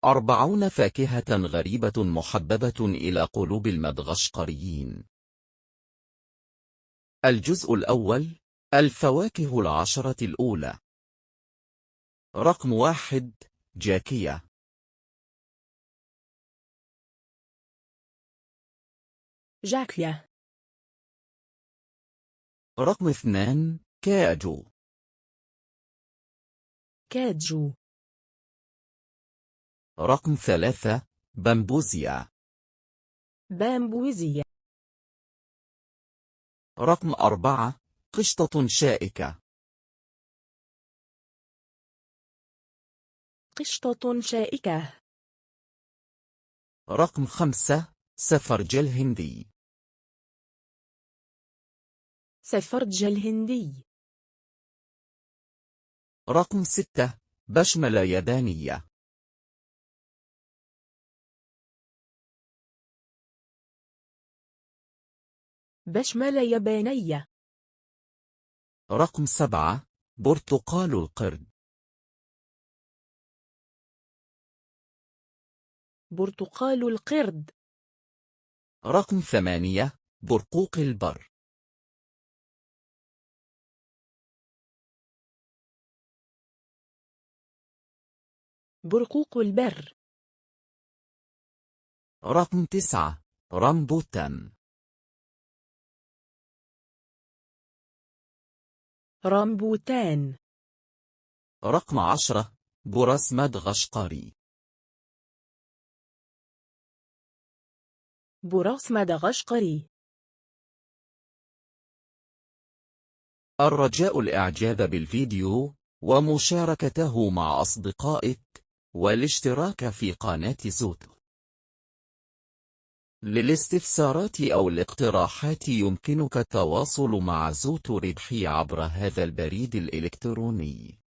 40 فاكهة غريبة محببة إلى قلوب المدغشقريين. الجزء الأول: الفواكه العشرة الأولى. رقم 1: جاكية. جاكية. رقم 2: كاجو. كاجو. رقم 3: بامبوزيا. بامبوزيا. رقم 4: قشطة شائكة. قشطة شائكة. رقم 5: سفرجل هندي. سفرج الهندي. رقم 6: بشملة يابانية. بشملة يابانية. رقم 7: برتقال القرد. برتقال القرد. رقم 8: برقوق البر. برقوق البر. رقم 9: رامبوتان. رامبوتان. رقم 10: براس مدغشقري. براس مدغشقري. الرجاء الإعجاب بالفيديو ومشاركته مع أصدقائك والاشتراك في قناة زوتو. للاستفسارات أو الاقتراحات يمكنك التواصل مع زوتو ربحي عبر هذا البريد الإلكتروني.